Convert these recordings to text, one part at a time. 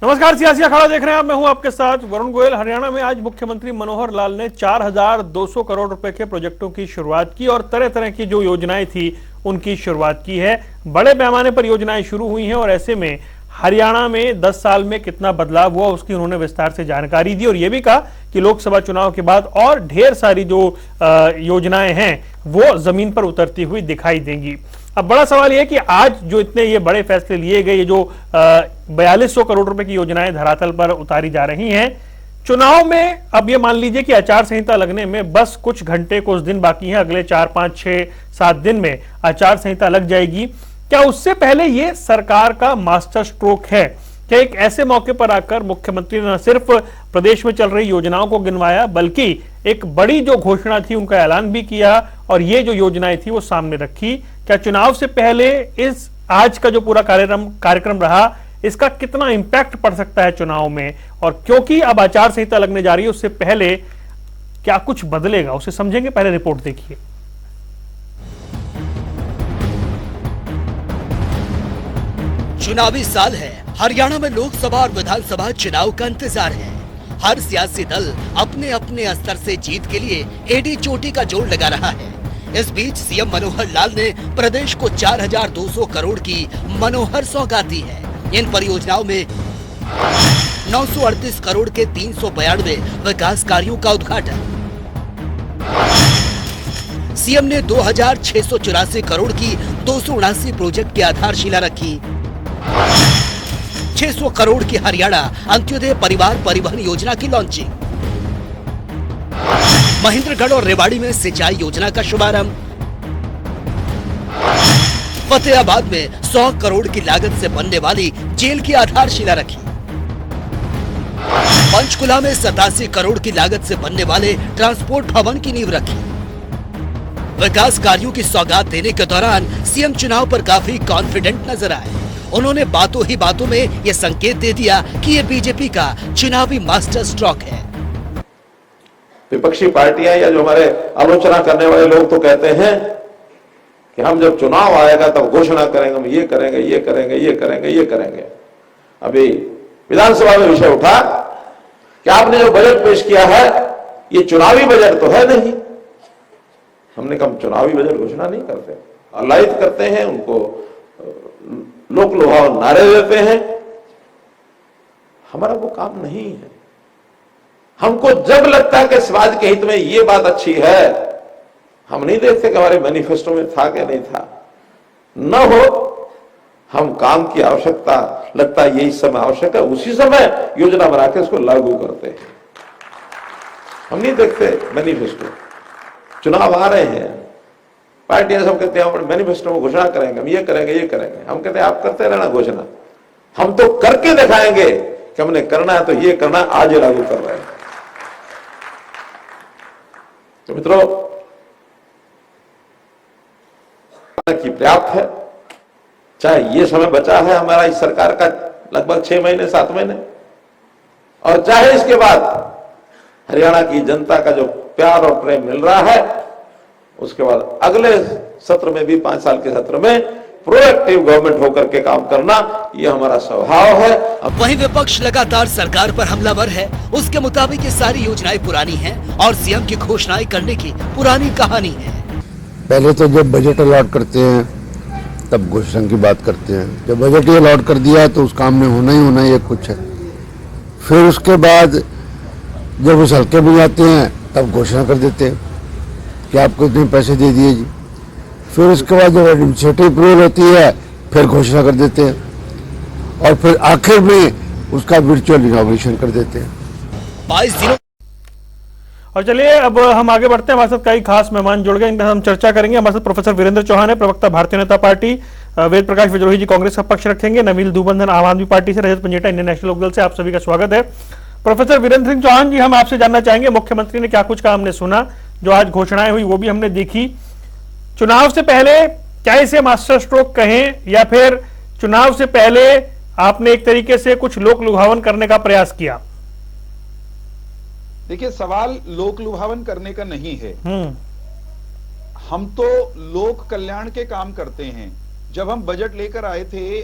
नमस्कार, सियासी अखाड़ा देख रहे हैं आप। मैं हूं आपके साथ वरुण गोयल। हरियाणा में आज मुख्यमंत्री मनोहर लाल ने 4200 करोड़ रुपए के प्रोजेक्टों की शुरुआत की और तरह तरह की जो योजनाएं थी उनकी शुरुआत की है। बड़े पैमाने पर योजनाएं शुरू हुई हैं और ऐसे में हरियाणा में 10 साल में कितना बदलाव हुआ उसकी उन्होंने विस्तार से जानकारी दी और यह भी कहा कि लोकसभा चुनाव के बाद और ढेर सारी जो योजनाएं हैं वो जमीन पर उतरती हुई दिखाई देंगी। अब बड़ा सवाल यह है कि आज जो इतने ये बड़े फैसले लिए गए, ये जो 4200 करोड़ रुपए की योजनाएं धरातल पर उतारी जा रही हैं, चुनाव में अब ये मान लीजिए कि आचार संहिता लगने में बस कुछ घंटे कुछ दिन बाकी हैं, अगले 4, 5, 6, 7 दिन में आचार संहिता लग जाएगी। क्या उससे पहले ये सरकार का मास्टर स्ट्रोक है? क्या एक ऐसे मौके पर आकर मुख्यमंत्री ने न सिर्फ प्रदेश में चल रही योजनाओं को गिनवाया बल्कि एक बड़ी जो घोषणा थी उनका ऐलान भी किया और ये जो योजनाएं थी वो सामने रखी? क्या चुनाव से पहले इस आज का जो पूरा कार्यक्रम रहा इसका कितना इंपैक्ट पड़ सकता है चुनाव में? और क्योंकि अब आचार संहिता लगने जा रही है, उससे पहले क्या कुछ बदलेगा उसे समझेंगे। पहले रिपोर्ट देखिए। चुनावी साल है। हरियाणा में लोकसभा और विधानसभा चुनाव का इंतजार है। हर सियासी दल अपने अपने स्तर से जीत के लिए एडी चोटी का जोर लगा रहा है। इस बीच सीएम मनोहर लाल ने प्रदेश को 4200 करोड़ की मनोहर सौगात दी है। इन परियोजनाओं में 938 करोड़ के 392 विकास कार्यों का उद्घाटन। सीएम ने 2684 करोड़ की 279 प्रोजेक्ट की आधारशिला रखी। 600 करोड़ की हरियाणा अंत्योदय परिवार परिवहन योजना की लॉन्चिंग। महेंद्रगढ़ और रेवाड़ी में सिंचाई योजना का शुभारंभ। फतेहाबाद में 100 करोड़ की लागत से बनने वाली जेल की आधारशिला रखी। पंचकुला में 87 करोड़ की लागत से बनने वाले ट्रांसपोर्ट भवन की नींव रखी। विकास कार्यों की सौगात देने के दौरान सीएम चुनाव पर काफी कॉन्फिडेंट नजर आए। उन्होंने बातों ही बातों में यह संकेत दे दिया कि ये बीजेपी का चुनावी मास्टर स्ट्रोक है। विपक्षी पार्टियां या जो हमारे आलोचना करने वाले लोग तो कहते हैं कि हम जब चुनाव आएगा तब घोषणा करेंगे, हम ये करेंगे, ये करेंगे, ये करेंगे, ये करेंगे। अभी विधानसभा में विषय उठा कि आपने जो बजट पेश किया है ये चुनावी बजट तो है नहीं। हमने कहा चुनावी बजट घोषणा नहीं करते, अलायित करते हैं, उनको लोक लुभावन नारे देते हैं। हमारा वो काम नहीं है। हमको जब लगता है कि समाज के हित में ये बात अच्छी है, हम नहीं देखते कि हमारे मैनिफेस्टो में था कि नहीं था। न हो हम काम की आवश्यकता लगता है यही समय आवश्यक है, उसी समय योजना बना के उसको लागू करते हैं। हम नहीं देखते मैनिफेस्टो। चुनाव आ रहे हैं, पार्टियां सब कहते हैं हम मैनिफेस्टो में घोषणा करेंगे, हम ये करेंगे, ये करेंगे। हम कहते हैं आप करते रहना घोषणा, हम तो करके दिखाएंगे कि हमने करना है तो ये करना, आज ये लागू कर रहे हैं। तो मित्रों, की पर्याप्त है। चाहे ये समय बचा है हमारा इस सरकार का लगभग 6 महीने 7 महीने, और चाहे इसके बाद हरियाणा की जनता का जो प्यार और प्रेम मिल रहा है, उसके बाद अगले सत्र में भी 5 साल के सत्र में प्रोएक्टिव गवर्नमेंट होकर के काम करना, ये हमारा स्वभाव है। अब वहीं विपक्ष लगातार सरकार पर हमलावर है। उसके मुताबिक ये सारी योजनाएं पुरानी हैं और सीएम की घोषणाएं करने की पुरानी कहानी है। पहले तो जब बजट अलॉट करते हैं तब घोषणा की बात करते हैं। जब बजट ही अलॉट कर दिया तो उस काम में होना ही ये कुछ है। फिर उसके बाद जब उस हल्के में जाते हैं तब घोषणा कर देते हैं कि आपको इतने पैसे दे दिए जी। फिर उसके बाद जब एडमिनिस्ट्रेटिव अप्रूवल होती है फिर घोषणा कर देते हैं और फिर आखिर में उसका वर्चुअल इनॉग्रेशन कर देते हैं। 22 दिनों। और चलिए अब हम आगे बढ़ते हैं। हमारे साथ कई खास मेहमान जुड़ गए, इनका हम चर्चा करेंगे। हमारे साथ प्रोफेसर वीरेंद्र चौहान है, प्रवक्ता भारतीय जनता पार्टी। वेद प्रकाश विद्रोही जी कांग्रेस का पक्ष रखेंगे। नवील दुबंधन आम आदमी पार्टी से। रजत पंजेटा इंडियन नेशनल लोकदल से। आप सभी का स्वागत है। प्रोफेसर वीरेंद्र सिंह चौहान जी, हम आपसे जानना चाहेंगे, मुख्यमंत्री ने क्या कुछ कहा हमने सुना, जो आज घोषणाएं हुई वो भी हमने देखी। चुनाव से पहले क्या इसे मास्टर स्ट्रोक कहें या फिर चुनाव से पहले आपने एक तरीके से कुछ लोक लुभावन करने का प्रयास किया? देखिए, सवाल लोक लुभावन करने का नहीं है। हम तो लोक कल्याण के काम करते हैं। जब हम बजट लेकर आए थे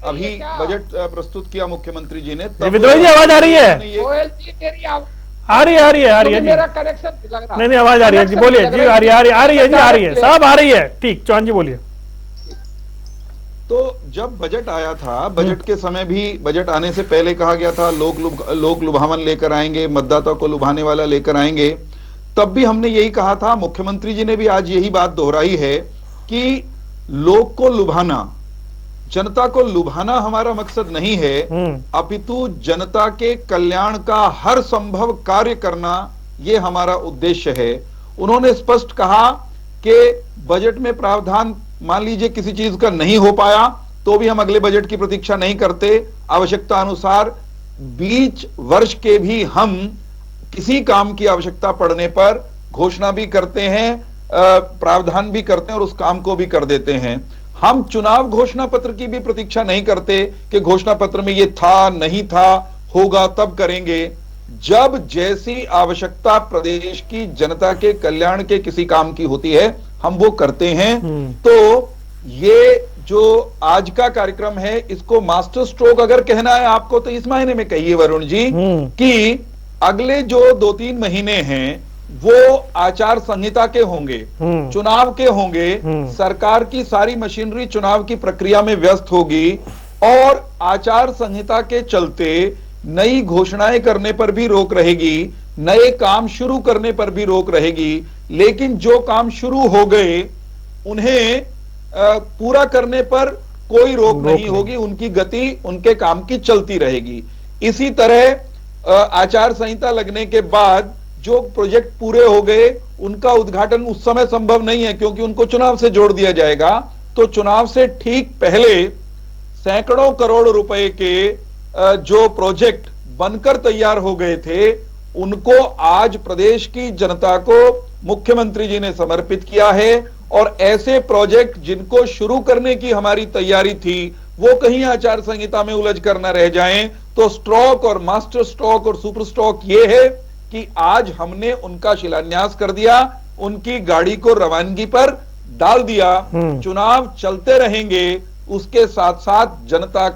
अभी बजट प्रस्तुत किया मुख्यमंत्री जी ने, विद्रोही जी आवाज आ रही है? गोयल जी मेरी आवाज आ रही है जी। मेरा कनेक्शन लग रहा नहीं आवाज आ रही है जी, बोलिए जी। आ रही है जी, आ रही है साहब, आ रही है। ठीक, चौहान जी बोलिए। तो जब बजट आया था, बजट के समय भी, बजट आने से पहले कहा गया था लोक लुभावन लेकर आएंगे, मतदाता को लुभाने वाला लेकर आएंगे। तब भी हमने यही कहा था, मुख्यमंत्री जी ने भी आज यही बात दोहराई है कि लोक को लुभाना, जनता को लुभाना हमारा मकसद नहीं है, अपितु जनता के कल्याण का हर संभव कार्य करना ये हमारा उद्देश्य है। उन्होंने स्पष्ट कहा कि बजट में प्रावधान मान लीजिए किसी चीज का नहीं हो पाया तो भी हम अगले बजट की प्रतीक्षा नहीं करते, आवश्यकता अनुसार बीच वर्ष के भी हम किसी काम की आवश्यकता पड़ने पर घोषणा भी करते हैं, प्रावधान भी करते हैं और उस काम को भी कर देते हैं। हम चुनाव घोषणा पत्र की भी प्रतीक्षा नहीं करते कि घोषणा पत्र में ये था, नहीं था, होगा तब करेंगे। जब जैसी आवश्यकता प्रदेश की जनता के कल्याण के किसी काम की होती है हम वो करते हैं। तो ये जो आज का कार्यक्रम है इसको मास्टर स्ट्रोक अगर कहना है आपको तो इस महीने में कहिए वरुण जी कि अगले जो 2-3 महीने हैं वो आचार संहिता के होंगे, चुनाव के होंगे, सरकार की सारी मशीनरी चुनाव की प्रक्रिया में व्यस्त होगी और आचार संहिता के चलते नई घोषणाएं करने पर भी रोक रहेगी, नए काम शुरू करने पर भी रोक रहेगी। लेकिन जो काम शुरू हो गए उन्हें पूरा करने पर कोई रोक नहीं होगी, उनकी गति उनके काम की चलती रहेगी। इसी तरह आचार संहिता लगने के बाद जो प्रोजेक्ट पूरे हो गए उनका उद्घाटन उस समय संभव नहीं है क्योंकि उनको चुनाव से जोड़ दिया जाएगा। तो चुनाव से ठीक पहले सैकड़ों करोड़ रुपए के जो प्रोजेक्ट बनकर तैयार हो गए थे उनको आज प्रदेश की जनता को मुख्यमंत्री जी ने समर्पित किया है। और ऐसे प्रोजेक्ट जिनको शुरू करने की हमारी तैयारी थी वो कहीं आचार संहिता में उलझ कर न रह जाएं, तो स्टॉक और मास्टर स्टॉक और सुपर स्टॉक ये है कि आज हमने उनका शिलान्यास कर दिया, उनकी गाड़ी को रवानगी पर डाल दिया। चुनाव चलते रहेंगे, उसके साथ साथ जनता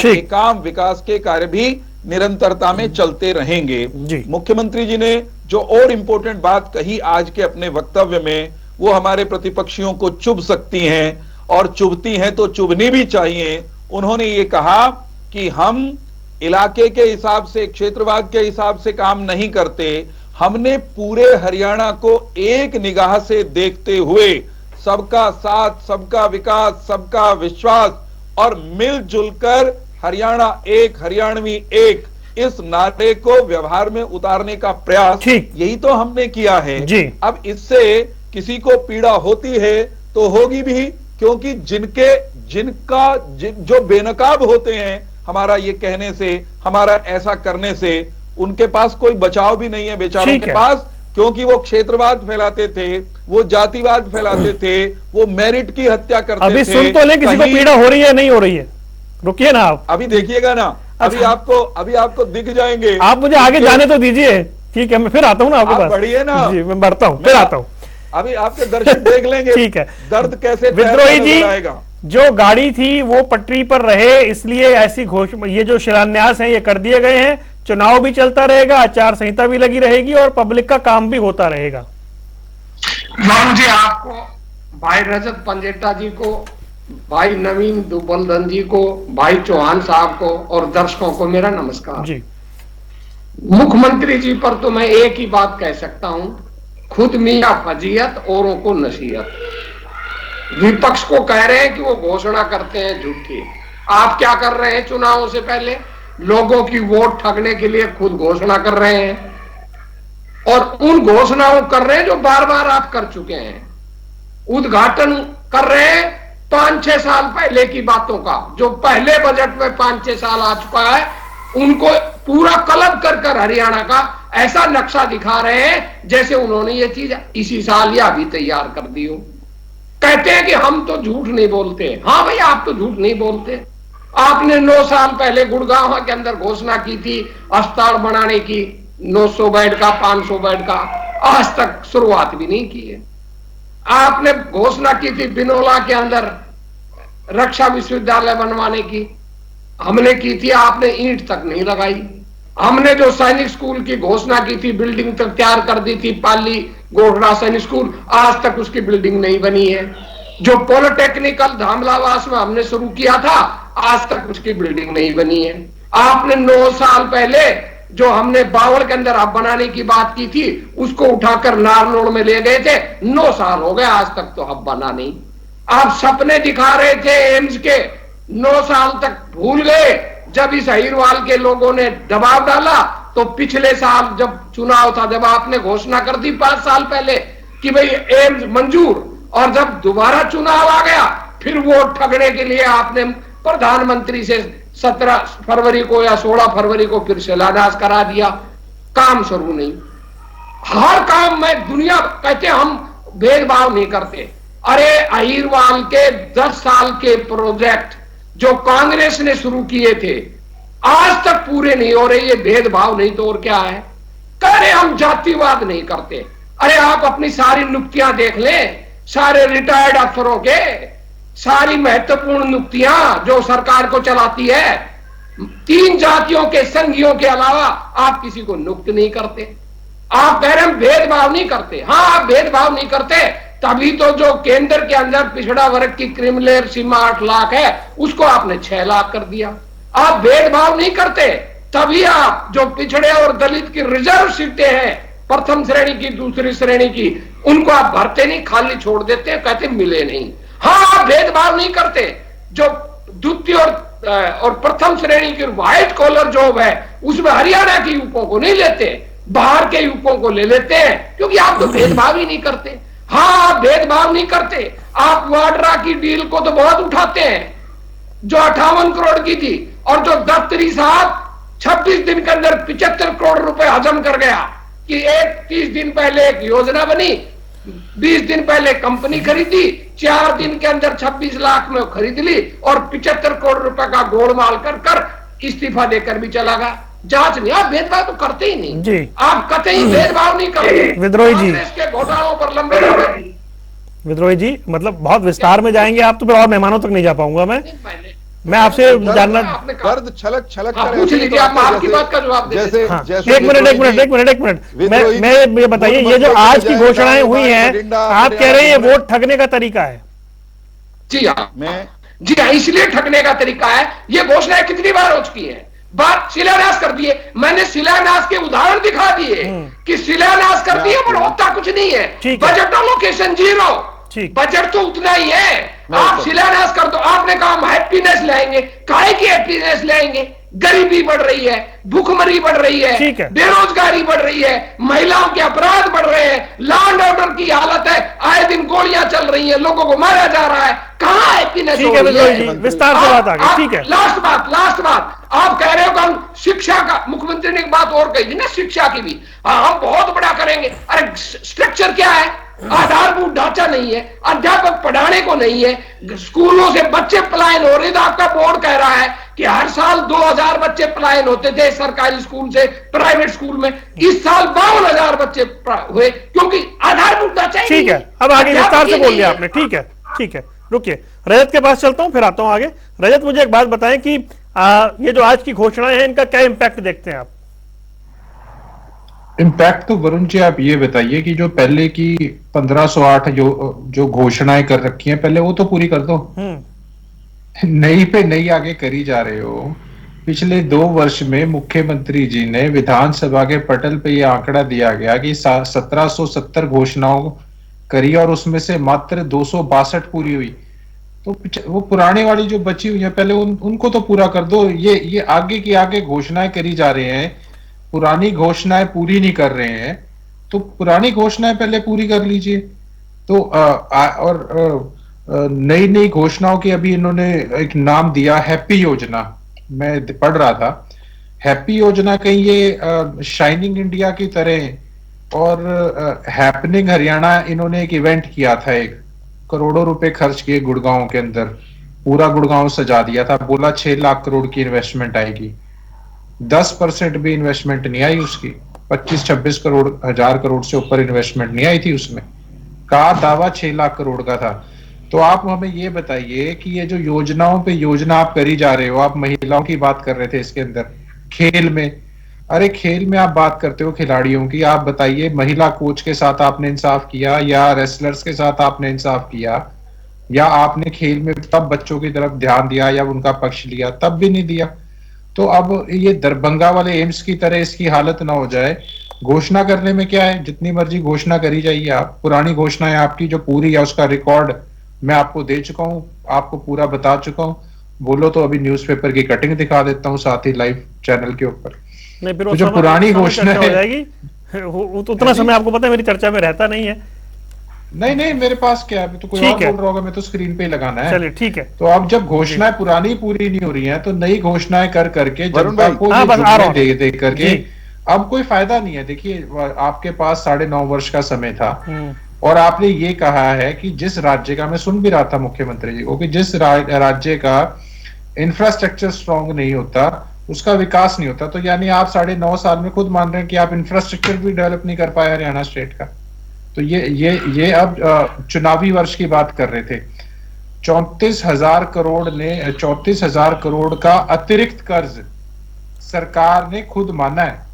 के काम, विकास के कार्य भी निरंतरता में चलते रहेंगे। मुख्यमंत्री जी ने जो और इंपॉर्टेंट बात कही आज के अपने वक्तव्य में, वो हमारे प्रतिपक्षियों को चुभ सकती हैं और चुभती हैं तो चुभनी भी चाहिए। उन्होंने ये कहा कि हम इलाके के हिसाब से, क्षेत्रवाद के हिसाब से काम नहीं करते, हमने पूरे हरियाणा को एक निगाह से देखते हुए सबका साथ, सबका विकास, सबका विश्वास और मिलजुल कर हरियाणा एक, हरियाणवी एक, इस नारे को व्यवहार में उतारने का प्रयास यही तो हमने किया है। अब इससे किसी को पीड़ा होती है तो होगी भी, क्योंकि जो बेनकाब होते हैं हमारा ये कहने से, हमारा ऐसा करने से, उनके पास कोई बचाव भी नहीं है बेचारों के पास, क्योंकि वो क्षेत्रवाद फैलाते थे, वो जातिवाद फैलाते थे, वो मेरिट की हत्या करते थे। अभी सुन तो ले, किसी को पीड़ा हो रही है नहीं हो रही है, रुकिए ना आप, अभी देखिएगा ना। अभी आपको दिख जाएंगे। आप मुझे आगे जाने तो दीजिए, ठीक है, मैं फिर आता हूँ ना आपके पास। बढ़िए ना जी, मैं बढ़ता हूँ, फिर आता हूँ। अभी आपके दर्शक देख लेंगे ठीक है, दर्द कैसे विद्रोही जी जो गाड़ी थी वो पटरी पर रहे, इसलिए ऐसी घोषणा, ये जो शिलान्यास है ये कर दिए गए हैं। चुनाव भी चलता रहेगा, आचार संहिता भी लगी रहेगी और पब्लिक का काम भी होता रहेगा। जी आपको, भाई रजत पंजेटा जी को, भाई नवीन दुबलधन जी को, भाई चौहान साहब को और दर्शकों को मेरा नमस्कार जी। मुख्यमंत्री जी पर तो मैं एक ही बात कह सकता हूं, खुद मियां फजीयत औरों को नसीहत। विपक्ष को कह रहे हैं कि वो घोषणा करते हैं झूठी, आप क्या कर रहे हैं? चुनावों से पहले लोगों की वोट ठगने के लिए खुद घोषणा कर रहे हैं और उन घोषणाओं कर रहे हैं जो बार बार आप कर चुके हैं। उद्घाटन कर रहे हैं 5-6 साल पहले की बातों का, जो पहले बजट में 5-6 साल आ चुका है, उनको पूरा कलब कर हरियाणा का ऐसा नक्शा दिखा रहे हैं जैसे उन्होंने ये चीज इसी साल या अभी तैयार कर दी हो। कहते हैं कि हम तो झूठ नहीं बोलते। हाँ भाई, आप तो झूठ नहीं बोलते। आपने 9 साल पहले गुड़गांव के अंदर घोषणा की थी अस्पताल बनाने की, 900 बेड का, 500 बेड का, आज तक शुरुआत भी नहीं की है। आपने घोषणा की थी बिनोला के अंदर रक्षा विश्वविद्यालय बनवाने की हमने की थी, आपने ईंट तक नहीं लगाई। हमने जो सैनिक स्कूल की घोषणा की थी, बिल्डिंग तक तैयार कर दी थी, पाली गोढ़ा सैनिक स्कूल, आज तक उसकी बिल्डिंग नहीं बनी है। जो पॉलिटेक्निकल धामलावास में हमने शुरू किया था, आज तक उसकी बिल्डिंग नहीं बनी है। आपने 9 साल पहले जो हमने बावड़ के अंदर हब बनाने की बात की थी, उसको उठाकर नारनौल में ले गए थे, 9 साल हो गए, आज तक तो हब बना नहीं। आप सपने दिखा रहे थे एम्स के, 9 साल तक भूल गए। जब इस अहिरवाल के लोगों ने दबाव डाला तो पिछले साल जब चुनाव था, जब आपने घोषणा कर दी 5 साल पहले कि भाई एम्स मंजूर, और जब दोबारा चुनाव आ गया फिर वोट ठगने के लिए आपने प्रधानमंत्री से 17 फरवरी को या 16 फरवरी को फिर शिलान्यास करा दिया, काम शुरू नहीं। हर काम में दुनिया कहते हम भेदभाव नहीं करते। अरे अहिरवाल के 10 साल के प्रोजेक्ट जो कांग्रेस ने शुरू किए थे आज तक पूरे नहीं हो रहे, ये भेदभाव नहीं तो और क्या है? कह रहे हम जातिवाद नहीं करते। अरे आप अपनी सारी नुक्तियां देख लें, सारे रिटायर्ड अफसरों के सारी महत्वपूर्ण नुक्तियां जो सरकार को चलाती है, 3 जातियों के संघियों के अलावा आप किसी को नियुक्त नहीं करते। आप कह रहे हम भेदभाव नहीं करते। हाँ, आप भेदभाव नहीं करते, तभी तो जो केंद्र के अंदर पिछड़ा वर्ग की क्रिमिनल सीमा 8 लाख है, उसको आपने 6 लाख कर दिया। आप भेदभाव नहीं करते, तभी आप जो पिछड़े और दलित की रिजर्व सीटें हैं, प्रथम श्रेणी की, दूसरी श्रेणी की, उनको आप भरते नहीं, खाली छोड़ देते, कहते मिले नहीं। हाँ, आप भेदभाव नहीं करते, जो द्वितीय और प्रथम श्रेणी की व्हाइट कॉलर जॉब है उसमें हरियाणा के युवकों को नहीं लेते, बाहर के युवकों को ले लेते हैं, क्योंकि आप तो भेदभाव ही नहीं करते। हाँ, आप भेदभाव नहीं करते। आप वाड्रा की डील को तो बहुत उठाते हैं, जो 58 करोड़ की थी, और जो दफ्तरी साहब 26 दिन के अंदर 75 करोड़ रुपए हजम कर गया कि 30 दिन पहले एक योजना बनी, 20 दिन पहले कंपनी खरीदी, 4 दिन के अंदर 26 लाख में खरीद ली और 75 करोड़ रुपए का गोलमाल कर इस्तीफा देकर भी चला गया। जांच नहीं, आप भेदभाव तो करते ही नहीं जी। आप कतई भेदभाव नहीं करते। विद्रोही जी, के घोटालों पर लंबे विद्रोही जी, मतलब बहुत विस्तार में जाएंगे आप तो फिर और मेहमानों तक नहीं जा पाऊंगा मैं आपसे जानना। दर्द छलक हाँ, पूछ लीजिए, आप आपकी बात का जवाब जैसे हाँ, जैसे एक मिनट मैं ये बताइए, ये जो आज की घोषणाएं हुई हैं, आप कह रहे हैं ये वोट ठगने का तरीका है? जी हाँ, जी हाँ, इसलिए ठगने का तरीका है। ये घोषणाएं कितनी बार हो चुकी है, बात शिलान्यास कर दिए, मैंने शिलान्यास के उदाहरण दिखा दिए कि शिलान्यास कर दिए पर होता कुछ नहीं है। बजट एलोकेशन 0, बजट तो उतना ही है। आप शिलान्यास कर दो, आपने कहा हम हैप्पीनेस लाएंगे, काहे की हैप्पीनेस लाएंगे? गरीबी बढ़ रही है, भूखमरी बढ़ रही है, बेरोजगारी बढ़ रही है, महिलाओं के अपराध बढ़ रहे हैं, लॉ एंड ऑर्डर की हालत है, आए दिन गोलियां चल रही हैं, लोगों को मारा जा रहा है, कहां हैप्पीनेस हो रही है? विस्तार से बात आगे, ठीक है। लास्ट बात, आप कह रहे हो कि हम शिक्षा का, मुख्यमंत्री ने एक बात और कही थी ना, शिक्षा की भी हम बहुत बड़ा करेंगे। अरे स्ट्रक्चर क्या है? आधारभूत ढांचा नहीं है, अध्यापक पढ़ाने को नहीं है, स्कूलों से बच्चे पलायन हो रहे थे। आपका बोर्ड कह रहा है कि हर साल 2000 बच्चे पलायन होते थे सरकारी स्कूल से प्राइवेट स्कूल में, इस साल 52,000 बच्चे हुए, क्योंकि आधारभूत ढांचा ही नहीं है। ठीक है, अब आगे विस्तार से बोल दिया आपने। ठीक है, रुकिए, रजत के पास चलता हूं, फिर आता हूं आगे। रजत, मुझे एक बात बताएं कि ये जो आज की घोषणाएं हैं, इनका क्या इम्पैक्ट देखते हैं आप? इम्पैक्ट तो वरुण जी आप ये बताइए कि जो पहले की 1508 जो घोषणाएं कर रखी हैं, पहले वो तो पूरी कर दो। नई पे नई आगे करी जा रहे हो। पिछले 2 वर्ष में मुख्यमंत्री जी ने विधानसभा के पटल पे ये आंकड़ा दिया गया कि 1770 घोषणाओं करी और उसमें से मात्र 262 पूरी हुई। तो वो पुरानी वाली जो बची हुई है पहले उनको तो पूरा कर दो। ये आगे की आगे घोषणाएं करी जा रहे हैं, पुरानी घोषणाएं पूरी नहीं कर रहे हैं, तो पुरानी घोषणाएं पहले पूरी कर लीजिए। तो और नई नई घोषणाओं की अभी इन्होंने एक नाम दिया, हैप्पी योजना। मैं पढ़ रहा था, हैप्पी योजना कहीं ये शाइनिंग इंडिया की तरह और हैपनिंग हरियाणा, इन्होंने एक इवेंट किया था, 1 करोड़ों रुपए खर्च किए गुड़गांव के अंदर, पूरा गुड़गांव सजा दिया था, बोला 6 लाख करोड़ की इन्वेस्टमेंट आएगी, 10% भी इन्वेस्टमेंट नहीं आई उसकी, 25-26 करोड़ 1000 करोड़ से ऊपर इन्वेस्टमेंट नहीं आई थी उसमें। कहा दावा 6 लाख करोड़ का था। तो आप हमें ये बताइए कि ये जो योजनाओं पे योजना आप करी जा रहे हो, आप महिलाओं की बात कर रहे थे इसके अंदर, खेल में, अरे खेल में आप बात करते हो खिलाड़ियों की, आप बताइए महिला कोच के साथ आपने इंसाफ किया या रेसलर्स के साथ आपने इंसाफ किया, या आपने खेल में तब बच्चों की तरफ ध्यान दिया या उनका पक्ष लिया, तब भी नहीं दिया। तो अब ये दरभंगा वाले एम्स की तरह इसकी हालत ना हो जाए। घोषणा करने में क्या है, जितनी मर्जी घोषणा करी जाइए आप, पुरानी घोषणाएं आपकी जो पूरी है उसका रिकॉर्ड मैं आपको दे चुका हूं, आपको पूरा बता चुका हूं। बोलो तो अभी न्यूज़पेपर की कटिंग दिखा देता हूं साथ ही लाइव चैनल के ऊपर। नहीं, फिर तो जो पुरानी घोषणा हो जाएगी, उतना समय आपको पता है मेरी चर्चा में रहता नहीं है। नहीं मेरे पास क्या है, तो कोई और बोल रहा होगा, मैं तो स्क्रीन पे ही लगाना है। चलिए ठीक है। तो अब जब घोषणाएं पुरानी पूरी नहीं हो रही हैं तो नई घोषणाएं कर करके जनता को दे करके अब कोई फायदा नहीं है। देखिए आपके पास 9.5 वर्ष का समय था और आपने ये कहा है कि जिस राज्य का, मैं सुन भी रहा था मुख्यमंत्री जी को, कि जिस राज्य का इंफ्रास्ट्रक्चर स्ट्रांग नहीं होता उसका विकास नहीं होता। तो यानी आप 9.5 साल में खुद मान रहे हैं कि आप इंफ्रास्ट्रक्चर भी डेवलप नहीं कर पाए हरियाणा स्टेट का। तो ये अब चुनावी वर्ष की बात कर रहे थे। 34,000 करोड़ का अतिरिक्त कर्ज सरकार ने खुद माना है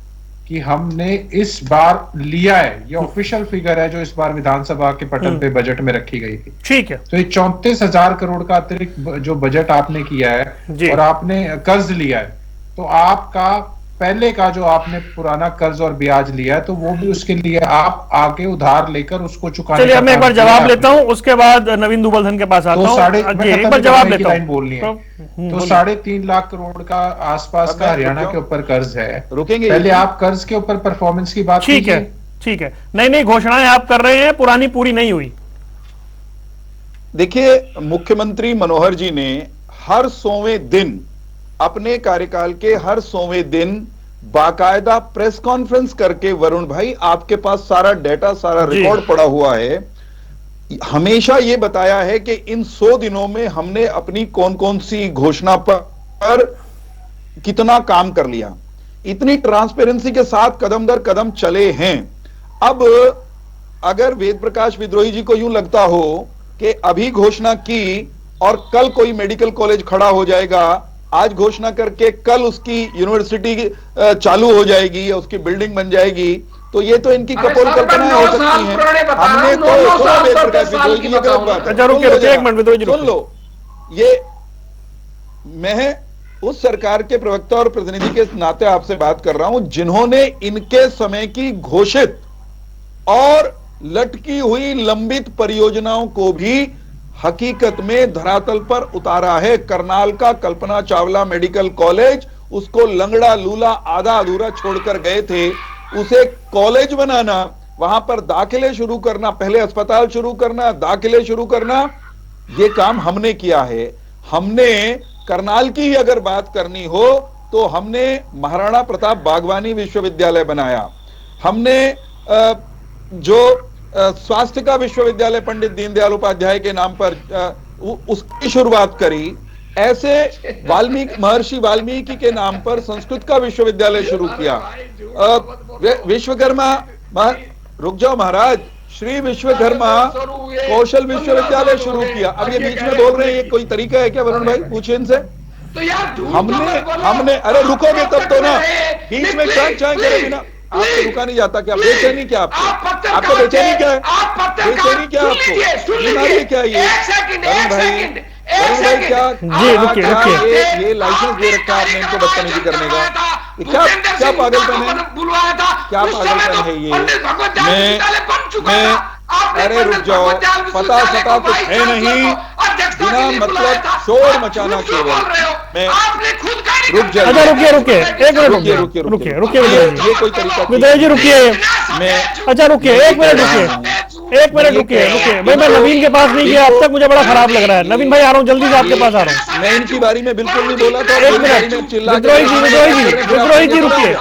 कि हमने इस बार लिया है। ये ऑफिशियल फिगर है जो इस बार विधानसभा के पटल पे बजट में रखी गई थी। ठीक है। तो ये 34,000 करोड़ का अतिरिक्त जो बजट आपने किया है और आपने कर्ज लिया है, तो आपका पहले का जो आपने पुराना कर्ज और ब्याज लिया है तो वो भी उसके लिए आप आगे उधार लेकर उसको चुकाने। चलिए मैं एक बार जवाब लेता हूं, उसके बाद नवीन दुबलधन के पास आता हूं। एक बार जवाब लेता हूं। बोलनी है तो 3.5 लाख करोड़ का आसपास का हरियाणा के ऊपर कर्ज है। रुकेंगे, पहले आप कर्ज के ऊपर परफॉर्मेंस की बात ठीक है। ठीक है, नई घोषणाएं आप कर रहे हैं, पुरानी पूरी नहीं हुई। देखिए मुख्यमंत्री मनोहर जी ने हर 100वें दिन, अपने कार्यकाल के हर 100वें दिन बाकायदा प्रेस कॉन्फ्रेंस करके, वरुण भाई आपके पास सारा डेटा, सारा रिकॉर्ड पड़ा हुआ है, हमेशा यह बताया है कि इन 100 दिनों में हमने अपनी कौन कौन सी घोषणा पर कितना काम कर लिया। इतनी ट्रांसपेरेंसी के साथ कदम दर कदम चले हैं। अब अगर वेद प्रकाश विद्रोही जी को यूं लगता हो कि अभी घोषणा की और कल कोई मेडिकल कॉलेज खड़ा हो जाएगा, आज घोषणा करके कल उसकी यूनिवर्सिटी चालू हो जाएगी या उसकी बिल्डिंग बन जाएगी, तो ये तो इनकी कपोल कल्पनाएं हो सकती हैं। हमने तो सुन लो, ये मैं उस सरकार के प्रवक्ता और प्रतिनिधि के नाते आपसे बात कर रहा हूं जिन्होंने इनके समय की घोषित और लटकी हुई लंबित परियोजनाओं को भी हकीकत में धरातल पर उतारा है। करनाल का कल्पना चावला मेडिकल कॉलेज, उसको लंगड़ा लूला आधा अधूरा छोड़कर गए थे, उसे कॉलेज बनाना, वहां पर दाखिले शुरू करना, पहले अस्पताल शुरू करना, दाखिले शुरू करना, यह काम हमने किया है। हमने करनाल की ही अगर बात करनी हो तो हमने महाराणा प्रताप बागवानी विश्वविद्यालय बनाया, हमने जो स्वास्थ्य का विश्वविद्यालय पंडित दीनदयाल उपाध्याय के नाम पर उसकी शुरुआत करी, ऐसे महर्षि वाल्मीकि के नाम पर संस्कृत का विश्वविद्यालय शुरू किया, विश्वकर्मा, रुक जाओ महाराज, श्री विश्वकर्मा कौशल विश्वविद्यालय शुरू किया। अब ये बीच में बोल रहे हैं, ये कोई तरीका है क्या वरुण भाई? पूछिए इनसे। हमने अरे रुकोगे तब तो ना, बीच में चाय करे बिना आपको रुका नहीं जाता क्या? बेचैनी क्या आपको बेचैनी क्या है? बेचैनी क्या आपको? बीमारी क्या ये? वरुण भाई क्या ये लाइसेंस दे रखा है आपने इनको बदतमीजी करने का? क्या पागलपन है? क्या पागलपन है ये? मैं अरे रुक जाओ, पता सता कुछ है नहीं, बिना मतलब शोर मचाना केवल। मैं रुक जाइए, अच्छा रुकिए एक मिनट, रुकिए ये कोई तरीका विद्रोही जी रुकिए, मैं अच्छा रुकिए एक मिनट रुकिए भाई, मैं नवीन के पास नहीं गया अब तक, मुझे बड़ा खराब लग रहा है। नवीन भाई आ रहा हूँ, जल्दी से आपके पास आ रहा हूँ। मैं इनकी बारी में बिल्कुल नहीं बोला था। एक मिनट विद्रोही जी रुकिए,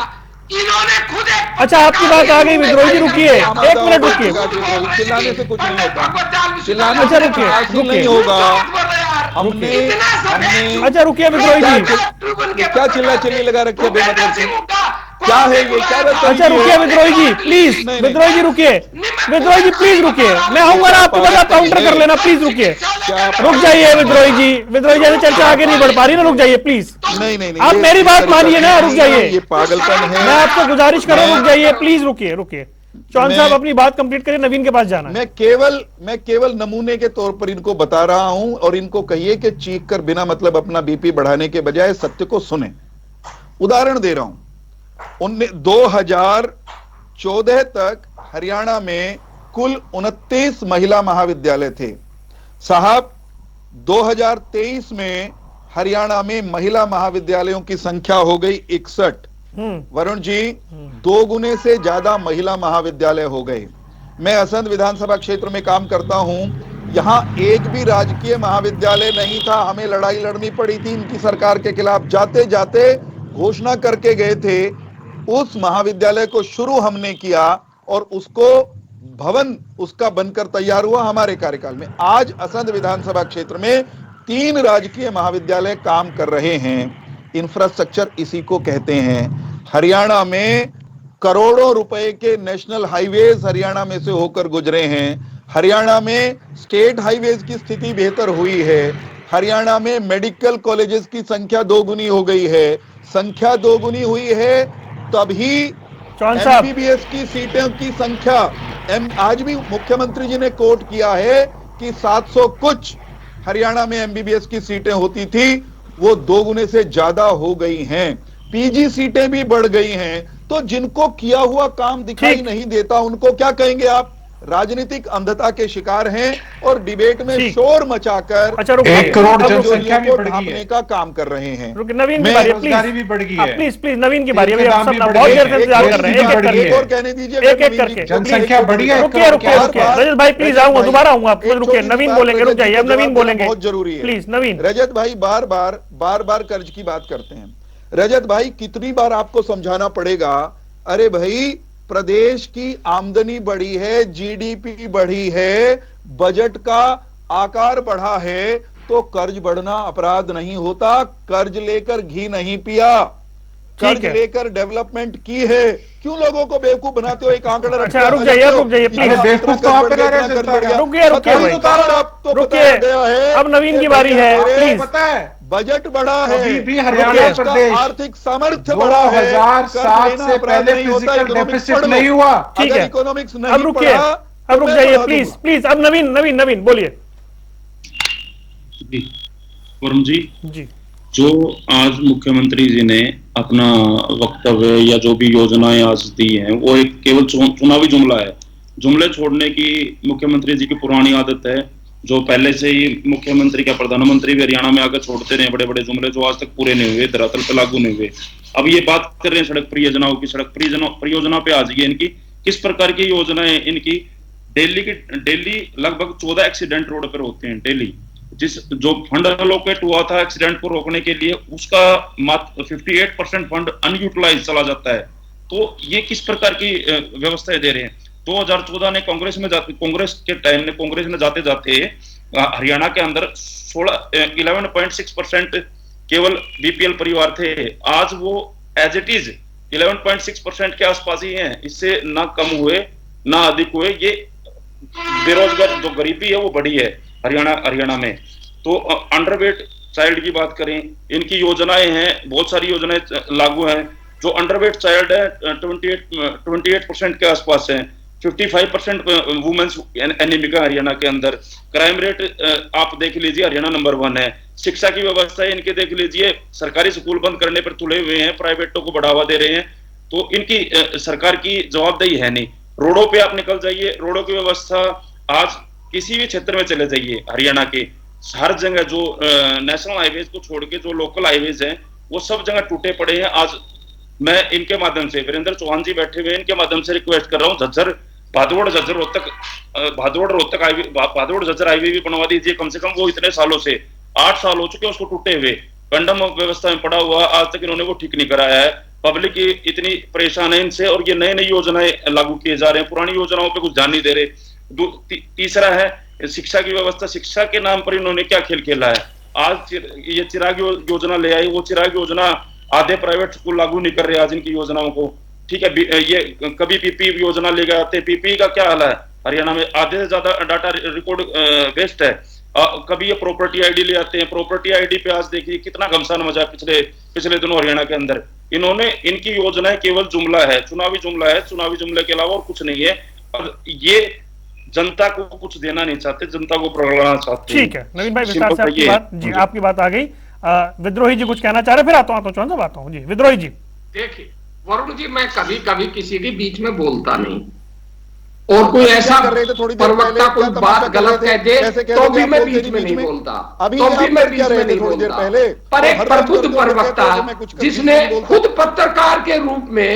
अच्छा आपकी बात आ गई, विद्रोही जी रुकिए, एक मिनट रुकिए। चिल्लाने से कुछ नहीं होता, चिल्लाने अच्छा रुकिए नहीं होगा। हमने अच्छा रुकिए विद्रोही जी, क्या चिल्ला चिल्ली लगा रखी है बेमतलब से? क्या है ये, क्या रद्द अच्छा रुकिए विद्रोही जी, प्लीज नहीं, नहीं। विद्रोही जी रुकिए, विद्रोही जी प्लीज रुकिए, मैं आऊंगा ना आपके पास, आप काउंटर कर लेना, प्लीज रुकिए, रुक जाइए विद्रोही जी, विद्रोही जी चर्चा आगे नहीं बढ़ पा रही ना, रुक जाइए प्लीज, नहीं नहीं नहीं, आप ये मेरी बात मानिए ना, रुक जाइए, ये पागलपन है। मैं आपसे गुजारिश कर रहा हूँ, रुक जाइए प्लीज, रुकिए रुकिए, चौहान मैं- साहब अपनी बात कंप्लीट करिए, नवीन के पास जाना है। मैं केवल नमूने के तौर पर इनको बता रहा हूं, और इनको कहिए कि चीख कर बिना मतलब अपना बीपी बढ़ाने के बजाय सत्य को सुने। उदाहरण दे रहा हूं, 2014 तक हरियाणा में कुल 29 महिला महाविद्यालय थे साहब। 2023 में हरियाणा में महिला महाविद्यालयों की संख्या हो गई 61। वरुण जी, 2 गुने से ज्यादा महिला महाविद्यालय हो गए। मैं असंध विधानसभा क्षेत्र में काम करता हूं, यहां एक भी राजकीय महाविद्यालय नहीं था। हमें लड़ाई लड़नी पड़ी थी इनकी सरकार के खिलाफ, जाते जाते घोषणा करके गए थे। उस महाविद्यालय को शुरू हमने किया और उसको भवन उसका बनकर तैयार हुआ हमारे कार्यकाल में। आज असंध विधानसभा क्षेत्र में 3 राजकीय महाविद्यालय काम कर रहे हैं। इंफ्रास्ट्रक्चर इसी को कहते हैं। हरियाणा में करोड़ों रुपए के नेशनल हाईवेज हरियाणा में से होकर गुजरे हैं। हरियाणा में स्टेट हाईवेज की स्थिति बेहतर हुई है। हरियाणा में मेडिकल कॉलेजेस की संख्या 2 गुनी हो गई है। संख्या 2 गुनी हुई है तभी चौहान साहब, एमबीबीएस की सीटों की संख्या, आज भी मुख्यमंत्री जी ने कोट किया है कि 700 कुछ हरियाणा में एमबीबीएस की सीटें होती थी, वो 2 गुने से ज्यादा हो गई हैं। पीजी सीटें भी बढ़ गई हैं। तो जिनको किया हुआ काम दिखाई नहीं देता उनको क्या कहेंगे आप? राजनीतिक अंधता के शिकार हैं और डिबेट में शोर मचाकर अच्छा रुकिए, 1 करोड़ अब जनसंख्या भी को बढ़ गई ढांपने है, का काम कर रहे हैं। रुकिए, नवीन की मैं बारी है, बेरोजगारी भी बढ़ गई है, प्लीज प्लीज नवीन की बारी है, तेल के आप दाम सब भी बढ़ बहुत गए देर से हैं, इंतजार कर रहे हैं, एक एक एक बढ़ी करके, है। और कहने दीजिए, एक एक करके, जनसंख्या बढ़ी है, रुकिए रुकिए रुकिए, रजत भाई प्लीज आऊंगा, दोबारा आऊंगा आपको, रुकिए, नवीन बोलेंगे, रुक जाइए, अब नवीन बोलेंगे, बहुत जरूरी है। प्लीज नवीन। रजत भाई बार बार कर्ज की बात करते हैं। रजत भाई कितनी बार आपको समझाना पड़ेगा, अरे भाई प्रदेश की आमदनी बढ़ी है, जीडीपी बढ़ी है, बजट का आकार बढ़ा है, तो कर्ज बढ़ना अपराध नहीं होता। कर्ज लेकर घी नहीं पिया, कर्ज लेकर डेवलपमेंट की है। क्यों लोगों को बेवकूफ बनाते हो? एक आंकड़ा अच्छा रुक जाइए प्लीज, बेवकूफ तो आप बना रहे हैं जनता का। रुकिए रुकिए भाई, रुकिए, अब नवीन की बारी है, प्लीज। पता है बजट बढ़ा है, अभी भी हरियाणा प्रदेश आर्थिक सामर्थ्य बढ़ा है। 2007 से पहले फिजिकल डेफिसिट नहीं हुआ। ठीक है, इकोनॉमिक्स अब नहीं रुकिए, पढ़ा अब रुक जाइए प्लीज प्लीज, अब नवीन नवीन नवीन बोलिए वरुण जी। जी, जो आज मुख्यमंत्री जी ने अपना वक्तव्य या जो भी योजनाएं आज दी हैं, वो एक केवल चुनावी जुमला है। जुमले छोड़ने की मुख्यमंत्री जी की पुरानी आदत है, जो पहले से ही मुख्यमंत्री क्या प्रधानमंत्री भी हरियाणा में आकर छोड़ते रहे बड़े बड़े जुमले, जो आज तक पूरे नहीं हुए, धरातल पे लागू नहीं हुए। अब ये बात कर रहे हैं सड़क परियोजनाओं की, सड़क परियोजना पे आ जाइए इनकी। किस प्रकार की योजनाएं इनकी? डेली लगभग 14 एक्सीडेंट रोड पर होते हैं डेली। जो फंड एलोकेट हुआ था एक्सीडेंट को रोकने के लिए, उसका मात्र 58% फंड अनयूटिलाइज चला जाता है। तो ये किस प्रकार की व्यवस्थाएं दे रहे हैं? 2014 ने कांग्रेस के टाइम में कांग्रेस में जाते जाते हरियाणा के अंदर 11.6% केवल बीपीएल परिवार थे। आज वो एज इट इज 11.6% के आसपास ही हैं, इससे ना कम हुए ना अधिक हुए। ये बेरोजगार जो गरीबी है वो बढ़ी है हरियाणा में। तो अंडरवेट चाइल्ड की बात करें, इनकी योजनाएं हैं, बहुत सारी योजनाएं लागू हैं। जो अंडरवेट चाइल्ड है 28% के आसपास है। 55% वुमेन्स एनीमिक है हरियाणा के अंदर। क्राइम रेट आप देख लीजिए, हरियाणा नंबर 1 है। शिक्षा की व्यवस्था इनके देख लीजिए, सरकारी स्कूल बंद करने पर तुले हुए हैं, प्राइवेटों को बढ़ावा दे रहे हैं। तो इनकी सरकार की जवाबदेही है नहीं। रोडों पे आप निकल जाइए, रोडों की व्यवस्था आज किसी भी क्षेत्र में चले जाइए हरियाणा के, हर जगह जो नेशनल हाईवेज को छोड़ के जो लोकल हाईवेज हैं वो सब जगह टूटे पड़े हैं। आज मैं इनके माध्यम से, वीरेंद्र चौहान जी बैठे हुए, इनके माध्यम से रिक्वेस्ट कर रहा हूँ, भादोड़ झज्जर हाईवे भी बनवा दीजिए कम से कम। वो इतने सालों से 8 साल हो चुके उसको टूटे हुए, कंडम व्यवस्था में पड़ा हुआ, आज तक इन्होंने वो ठीक नहीं कराया है। पब्लिक इतनी परेशान है इनसे, और ये नई नई योजनाएं लागू किए जा रहे हैं, पुरानी योजनाओं पे कुछ ध्यान नहीं दे रहे। तीसरा है शिक्षा की व्यवस्था। शिक्षा के नाम पर इन्होंने क्या खेल खेला है? आज ये चिराग योजना ले आई, वो चिराग योजना आधे प्राइवेट स्कूल लागू नहीं कर रहे आज इनकी योजनाओं को, ठीक है। ये कभी पीपी योजना लेके आते, पीपी का क्या हाल है हरियाणा में, आधे से ज्यादा डाटा रिकॉर्ड वेस्ट है। कभी ये प्रॉपर्टी आईडी ले आते हैं, प्रॉपर्टी आईडी पे आज देखिए कितना घमसान मचा पिछले दिनों हरियाणा के अंदर। इनकी योजनाएं केवल जुमला है, चुनावी जुमला है, चुनावी जुमले के अलावा और कुछ नहीं है। और ये जनता को कुछ देना नहीं चाहते, जनता को प्रगड़ाना चाहते। ठीक है नवीन भाई, विस्तार से आपकी बात, जी आपकी बात आ गई। विद्रोही जी कुछ कहना चाह रहे, फिर आता हूं जी विद्रोही जी। देखिए वरुण जी, मैं कभी कभी किसी के बीच में बोलता नहीं, और कोई ऐसा प्रवक्ता कोई बात गलत कह दे तो भी मैं बीच में नहीं बोलता, तो भी मैं बीच में नहीं बोलता। पर एक प्रबुद्ध प्रवक्ता जिसने खुद पत्रकार के रूप में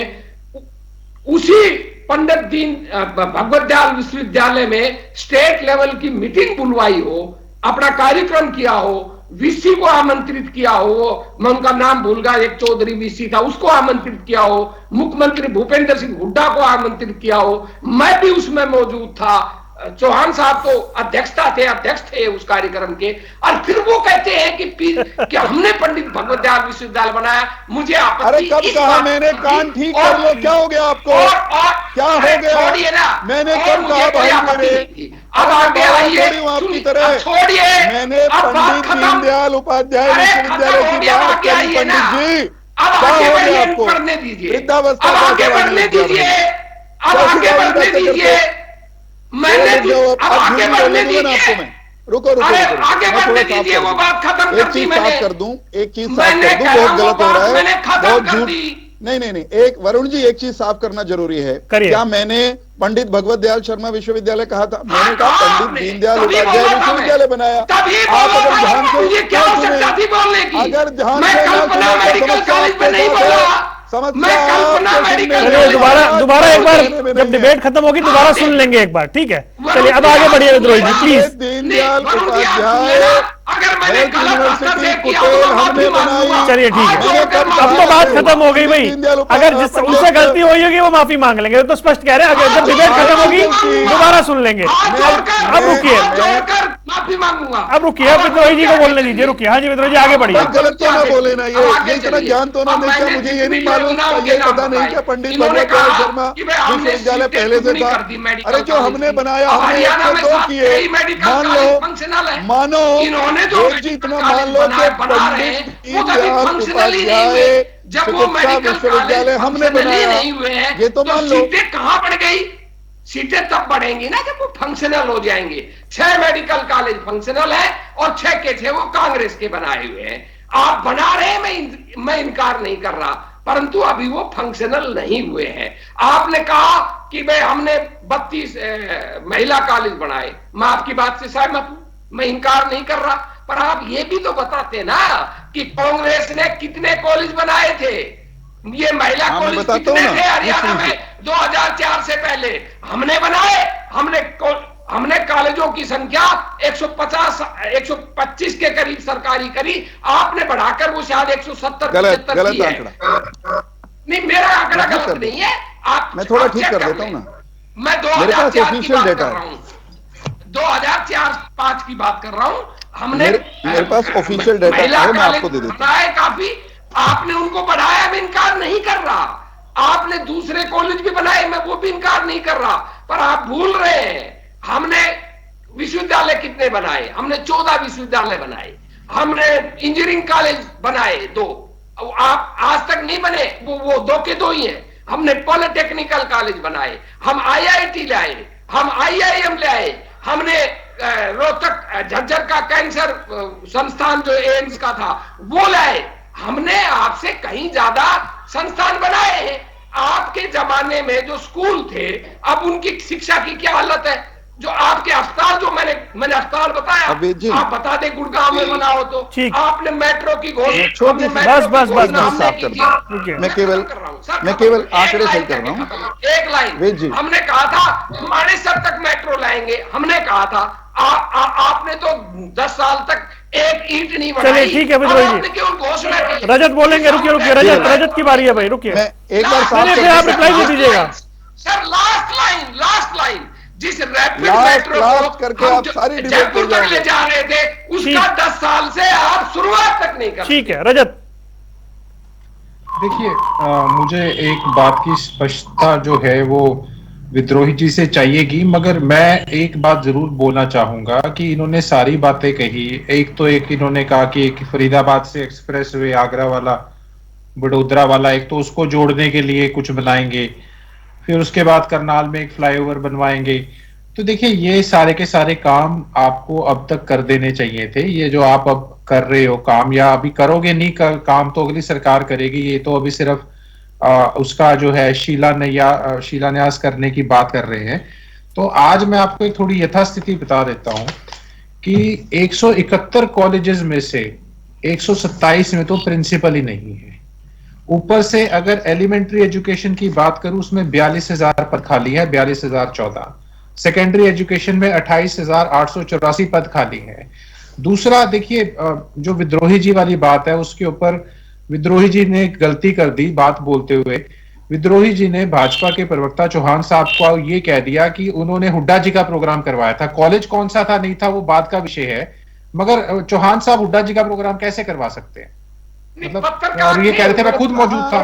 उसी पंडित दीन भगवत दयाल विश्वविद्यालय में स्टेट लेवल की मीटिंग बुलवाई हो, अपना कार्यक्रम किया हो, वीसी को आमंत्रित किया हो, मैं उनका नाम भूल गया, एक चौधरी वीसी था, उसको आमंत्रित किया हो, मुख्यमंत्री भूपेंद्र सिंह हुड्डा को आमंत्रित किया हो, मैं भी उसमें मौजूद था, चौहान साहब तो अध्यक्ष थे उस कार्यक्रम के, और फिर वो कहते हैं कि हमने पंडित भगवत दयाल विश्वविद्यालय बनाया। मुझे आपत्ति, अरे कब कहा मैंने, कान ठीक कर लो, क्या हो गया आपको, क्या हो गया, छोड़िए ना, मैंने कब कहा भाई मेरे, अब आगे आइए, आपकी तरह छोड़िए, मैंने पंडित दीनदयाल उपाध्याय विश्वविद्यालय की बात करी पंडित जी, अब आगे बढ़िए, पढ़ने दीजिए, अब आगे बढ़ने दीजिए, अब आगे बढ़ने दीजिए, मैंने आगे बढ़ने दीजिए, रुको आगे बढ़ने दीजिए, वो बात खत्म कर दी मैंने, कर दूं, एक चीज साफ कर दूं, बहुत गलत हो रहा है, बहुत झूठ। नहीं, एक वरुण जी एक चीज साफ करना जरूरी है। क्या मैंने पंडित भगवत दयाल शर्मा विश्वविद्यालय कहा था? मैंने कहा पंडित दीनदयाल उपाध्याय विश्वविद्यालय बनाया। आप अगर ध्यान से अगर ध्यान चलिए दोबारा एक बार जब डिबेट खत्म होगी दोबारा सुन लेंगे एक बार, ठीक है। चलिए अब आगे बढ़िए विद्रोही जी प्लीज। दीनदयाल उपाध्याय चलिए ठीक है, अब तो बात खत्म हो गई भाई। अगर जिससे उनसे गलती हुई होगी वो माफी मांग लेंगे, तो स्पष्ट कह रहे हैं अगर जब डिबेट खत्म होगी दोबारा सुन लेंगे। अब रुकिए, माफी मांगूंगा, अब रुकिए, अब विद्रोही जी को बोलने दीजिए, रुकिए। हाँ जी विद्रोही जी आगे बढ़िए। गलत तो ना बोले ना, ये इतना ज्ञान तो ना दे, क्या मुझे ये नहीं मालूम, ये पता नहीं क्या पंडित भगवत दयाल शर्मा विश्वविद्यालय पहले से था? अरे जो हमने बनाया हमने एक दो किए, मानो एक जी इतना मान लो कि पंडित दीनदयाल उपाध्याय चिकित्सा विश्वविद्यालय हमने बनाया, ये तो मान लो। सीटें कहां बढ़ गई? सीटें तब बढ़ेंगी ना जब वो फंक्शनल हो जाएंगे। 6 मेडिकल कॉलेज फंक्शनल है और 6 के 6 वो कांग्रेस के बनाए हुए हैं। आप बना रहे हैं, मैं इनकार नहीं कर रहा, परंतु अभी वो फंक्शनल नहीं हुए हैं। आपने कहा कि भाई हमने 32 महिला कॉलेज बनाए, मैं आपकी बात से सहमत हूं, मैं इनकार नहीं कर रहा, पर आप ये भी तो बताते ना कि कांग्रेस ने कितने कॉलेज बनाए थे। ये महिला कॉलेज कितने थे हरियाणा में 2004 से पहले? हमने बनाए, हमने कॉलेजों की संख्या 125 के करीब सरकारी करी, आपने बढ़ाकर वो शायद 170-75 की है। नहीं, मेरा आंकड़ा गलत नहीं है, आप मैं थोड़ा ठीक कर देता हूं ना, मैं 2004 की बात कर रहा हूं, 2004-5 की बात कर रहा हूं। हमने मेरे पास ऑफिशियल डेटा है, मैं आपको दे देता हूं। काफी आपने उनको बढ़ाया, मैं इनकार नहीं कर रहा। आपने दूसरे कॉलेज भी बनाए, मैं वो भी इनकार नहीं कर रहा, पर आप भूल रहे हैं हमने विश्वविद्यालय कितने बनाए? हमने 14 विश्वविद्यालय बनाए, हमने इंजीनियरिंग कॉलेज बनाए 2, आप आज तक नहीं बने, वो 2 के 2 ही हैं। हमने पॉलिटेक्निकल कॉलेज बनाए, हम IIT लाए, हम IIM लाए, हमने रोहतक झज्जर का कैंसर संस्थान जो एम्स का था वो लाए। हमने आपसे कहीं ज्यादा संस्थान बनाए हैं। आपके जमाने में जो स्कूल थे, अब उनकी शिक्षा की क्या हालत है? जो आपके अस्पताल, जो मैंने अस्पताल बताया, आप बता दें गुड़गांव में बना हो तो। आपने मेट्रो की घोषणा, मैं केवल आंकड़े सही कर रहा हूँ। एक लाइन, हमने कहा था मानेसर तक मेट्रो लाएंगे, हमने कहा था। आपने तो 10 साल तक एक ईंट नहीं बनाई। चलिए ठीक है विद्रोही जी, घोषणा की। रजत बोलेंगे, रुकिए रजत की बारी है भाई, रुकिए एक बार आप रिप्लाई दे दीजिएगा। सर लास्ट लाइन जिस रैपिड मेट्रो करके आप सारी जयपुर तक ले जा रहे थे, उसका 10 साल से आप शुरुआत तक नहीं कर। ठीक है रजत। देखिए, मुझे एक बात की स्पष्टता जो है वो विद्रोही जी से चाहिएगी, मगर मैं एक बात जरूर बोलना चाहूंगा कि इन्होंने सारी बातें कही। एक इन्होंने कहा कि एक फरीदाबाद से एक्सप्रेस वे आगरा वाला, वडोदरा वाला, एक तो उसको जोड़ने के लिए कुछ बनाएंगे, फिर उसके बाद करनाल में एक फ्लाईओवर बनवाएंगे। तो देखिए, ये सारे के सारे काम आपको अब तक कर देने चाहिए थे। ये जो आप अब कर रहे हो काम, या अभी करोगे नहीं काम तो अगली सरकार करेगी। ये तो अभी सिर्फ उसका जो है शिलान्यास करने की बात कर रहे हैं। तो आज मैं आपको एक थोड़ी यथास्थिति बता देता हूं कि 171 कॉलेजेस में से 127 में तो प्रिंसिपल ही नहीं है। ऊपर से अगर एलिमेंट्री एजुकेशन की बात करूं, उसमें 42,000 पद खाली है, 42,014। सेकेंडरी एजुकेशन में 28,884 पद खाली है। दूसरा देखिए, जो विद्रोही जी वाली बात है, उसके ऊपर विद्रोही जी ने एक गलती कर दी बात बोलते हुए। विद्रोही जी ने भाजपा के प्रवक्ता चौहान साहब को ये कह दिया कि उन्होंने हुड्डा जी का प्रोग्राम करवाया था। कॉलेज कौन सा था नहीं था वो बात का विषय है, मगर चौहान साहब हुड्डा जी का प्रोग्राम कैसे करवा सकते हैं? मतलब और ये कह रहे थे मैं खुद मौजूद था।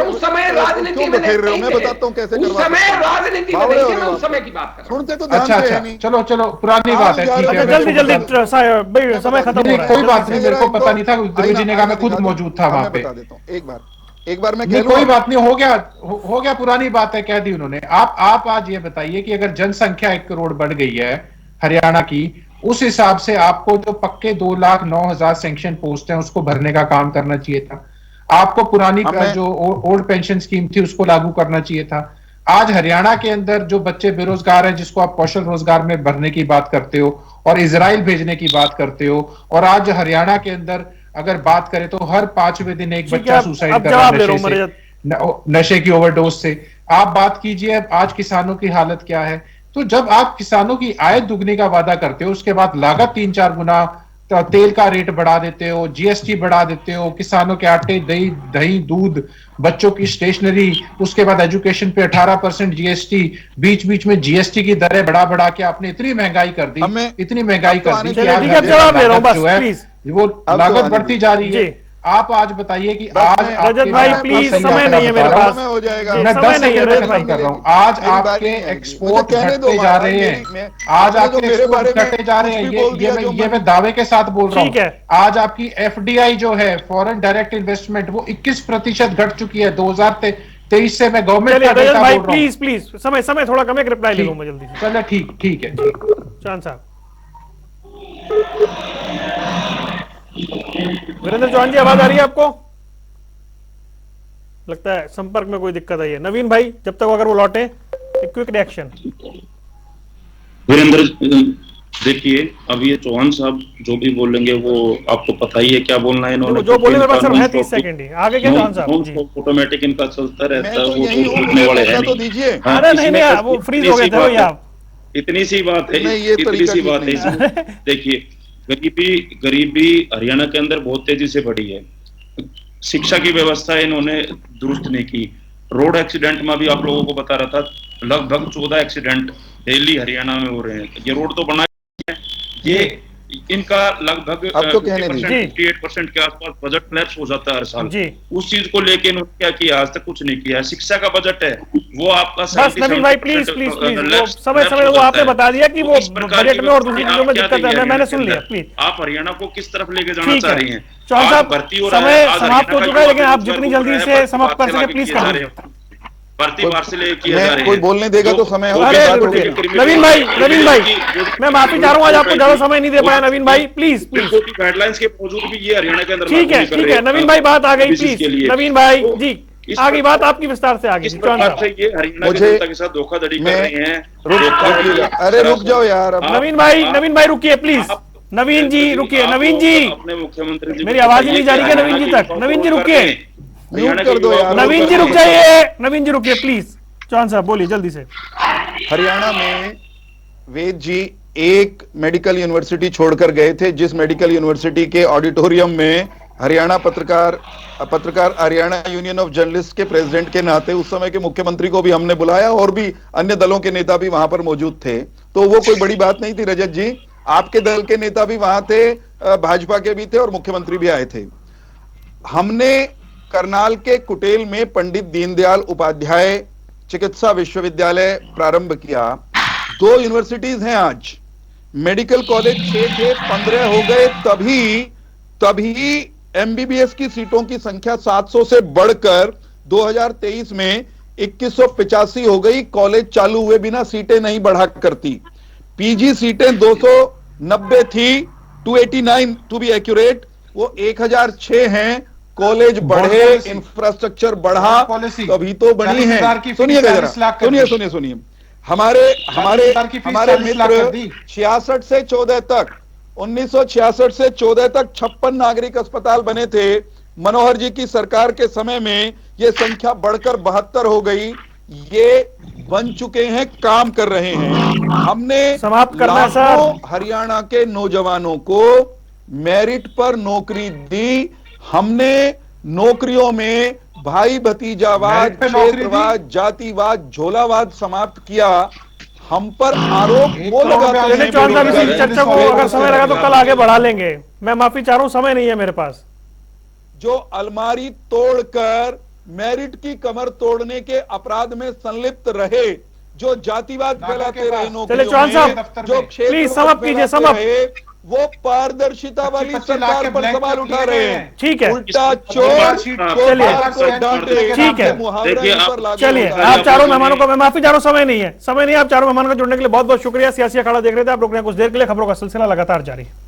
उस समय राजनीति में मैं बताता हूँ कैसे उस समय राजनीति में नहीं, मैं उस समय की बात कर रहा हूँ। सुनते तो अच्छा, चलो पुरानी बात है, ठीक है। जल्दी समय खत्म हो रहा है। कोई बात नहीं, मेरे को पता नहीं था। विद्रोही जी ने कहा मैं खुद मौजूद था वहां पे। एक बार मैं नहीं, कोई बात नहीं, हो गया, पुरानी बात है, कह दी उन्होंने। आप आज ये बताइए कि अगर जनसंख्या 1 करोड़ बढ़ गई है हरियाणा की, उस हिसाब से आपको जो पक्के 2,09,000 सैंक्शन पोस्ट हैं उसको भरने का काम करना चाहिए था। आपको पुरानी जो ओल्ड पेंशन स्कीम थी उसको लागू करना चाहिए था। आज हरियाणा के अंदर जो बच्चे बेरोजगार हैं, जिसको आप कौशल रोजगार में भरने की बात करते हो और इजराइल भेजने की बात करते हो, और आज हरियाणा के अंदर अगर बात करें तो हर 5वें दिन एक बच्चा सुसाइड कर रहा है नशे की ओवरडोज से। आप बात कीजिए आज किसानों की हालत क्या है। तो जब आप किसानों की आय दुगनी का वादा करते हो, उसके बाद लागत 3-4 गुना, तेल का रेट बढ़ा देते हो, जीएसटी बढ़ा देते हो, किसानों के आटे, दही, दूध, बच्चों की स्टेशनरी, उसके बाद एजुकेशन पे 18% जीएसटी, बीच बीच में जीएसटी की दरें बढ़ा के आपने इतनी महंगाई कर दी कि आज वो लागत बढ़ती जा रही है। आप आज बताइए कि आज रजत भाई प्लीज, समय नहीं है मेरे पास, हो जाएगा। मैं 10 सेकंड में खत्म कर रहा हूँ। आज आपके एक्सपोर्ट घटते जा रहे हैं, आज आपके एक्सपोर्ट घटते जा रहे हैं। ये मैं दावे के साथ बोल रहा हूँ। आज आपकी एफडीआई जो है, फॉरेन डायरेक्ट इन्वेस्टमेंट, वो 21% घट चुकी है 2023 से। मैं गवर्नमेंट का डेटा बोल रहा हूँ। प्लीज समय थोड़ा कम है, रिप्लाई ले लूंगा जल्दी से। चलो ठीक है। चौहान साहब, वीरेंद्र चौहान जी, आवाज आ रही है आपको? लगता है संपर्क में कोई दिक्कत आई है। नवीन भाई, जब तक अगर वो लौटे, एक क्विक रिएक्शन। वीरेंद्र, देखिए अब ये चौहान साहब जो भी बोलेंगे वो आपको पता ही है क्या बोलना है इन्होंने। जो बोले मेरे पास है 30 सेकंड ही आगे। क्या चौहान साहब? ऑटोमेटिक इनका चलता रहता है, वो रुकने वाले हैं नहीं। अरे नहीं, वो फ्रीज हो गए थे आप। इतनी सी बात है, इतनी सी बात है। देखिए, गरीबी हरियाणा के अंदर बहुत तेजी से बढ़ी है। शिक्षा की व्यवस्था इन्होंने दुरुस्त नहीं की। रोड एक्सीडेंट में भी आप लोगों को बता रहा था, लगभग 14 एक्सीडेंट डेली हरियाणा में हो रहे हैं। ये रोड तो बना है, ये इनका लगभग 58% के आसपास बजट लैप्स हो जाता है हर साल। उस चीज को लेके इन्होंने क्या किया? आज तक कुछ नहीं किया। शिक्षा का बजट है वो आपका बस नवीन भाई प्लीज समय वो आपने बता दिया कि वो बजट में और दूसरी चीजों में दिक्कत है। मैंने सुन लिया। प्लीज, आप हरियाणा को किस तरफ लेके जाना चाह रही हैं? चौहान साहब, समय समाप्त हो चुका है, लेकिन आप जितनी जल्दी से समाप्त कर सके प्लीज कर रहे हैं। भर्ती बार से ले किया जा रहा है। कोई बोलने देगा तो समय हो। नवीन भाई, मैं माफी चाह रहा हूँ, आज आपको ज्यादा समय नहीं दे पाया। नवीन भाई प्लीज गाइडलाइंस के बावजूद भी ये हरियाणा के अंदर ठीक है। नवीन भाई, बात आ गई प्लीज। नवीन भाई जी, आगे बात आपकी विस्तार से आगे। ये हरियाणा की जनता के साथ धोखाधड़ी कर रहे हैं। अरे रुक जाओ यार। नवीन भाई रुकिए प्लीज। नवीन जी रुकिए। नवीन जी, अपने मुख्यमंत्री जी, मेरी आवाज ही नहीं जा रही है नवीन जी तक। नवीन जी रुकिए। कर दो यार। नवीन जी रुक जाइए। नवीन जी रुकिए प्लीज। चौहान साहब बोलिए जल्दी से। हरियाणा में वेद जी एक मेडिकल यूनिवर्सिटी छोड़कर गए थे, जिस मेडिकल यूनिवर्सिटी के ऑडिटोरियम में हरियाणा पत्रकार हरियाणा यूनियन ऑफ जर्नलिस्ट के प्रेसिडेंट के नाते उस समय के मुख्यमंत्री को भी हमने बुलाया और भी अन्य दलों के नेता भी वहां पर मौजूद थे। तो वो कोई बड़ी बात नहीं थी रजत जी। आपके दल के नेता भी वहां थे, भाजपा के भी थे और मुख्यमंत्री भी आए थे। हमने करनाल के कुटेल में पंडित दीनदयाल उपाध्याय चिकित्सा विश्वविद्यालय प्रारंभ किया। 2 यूनिवर्सिटीज हैं आज, मेडिकल कॉलेज 6 थे 15 हो गए, तभी एमबीबीएस की सीटों की संख्या 700 से बढ़कर 2023 में 2185 हो गई। कॉलेज चालू हुए बिना सीटें नहीं बढ़ा करती। पीजी सीटें 290 थी, 289 टू बी एक्यूरेट, वो 1006 हैं। कॉलेज बढ़े, इंफ्रास्ट्रक्चर बढ़ा, तभी तो बनी है। सुनिए सुनिए हमारे मित्र 66 से 14 तक 1966 से 14 तक 56 नागरिक अस्पताल बने थे। मनोहर जी की सरकार के समय में ये संख्या बढ़कर 72 हो गई। ये बन चुके हैं, काम कर रहे हैं। हमने समाप्त करना है सर। हरियाणा के नौजवानों को मेरिट पर नौकरी दी। हमने नौकरियों में भाई भतीजावाद, क्षेत्रवाद, जातिवाद, झोलावाद समाप्त किया। हम पर आरोप वो लगाते हैं। चौहान साहब, इसी चर्चा को अगर समय लगा तो कल आगे बढ़ा लेंगे। मैं माफी चाह रहा हूं, समय नहीं है मेरे पास। जो अलमारी तोड़कर मेरिट की कमर तोड़ने के अपराध में संलिप्त रहे, जो जातिवाद फैलाते रहे नौकरियों चौहान साहब, में, जो प्लीज समाप्त कीजिए, समाप्त। वो पारदर्शिता वाली सरकार पर सवाल उठा रहे हैं। ठीक है, उल्टा चोर को डांटे, ठीक है। चलिए, आप चारों मेहमानों को मैं माफी चाह रहा हूं, समय नहीं है। आप चारों मेहमानों को जुड़ने के लिए बहुत बहुत शुक्रिया। सियासी अखाड़ा देख रहे थे आप, रुक रहे हैं कुछ देर के लिए। खबरों का सिलसिला लगातार जारी है।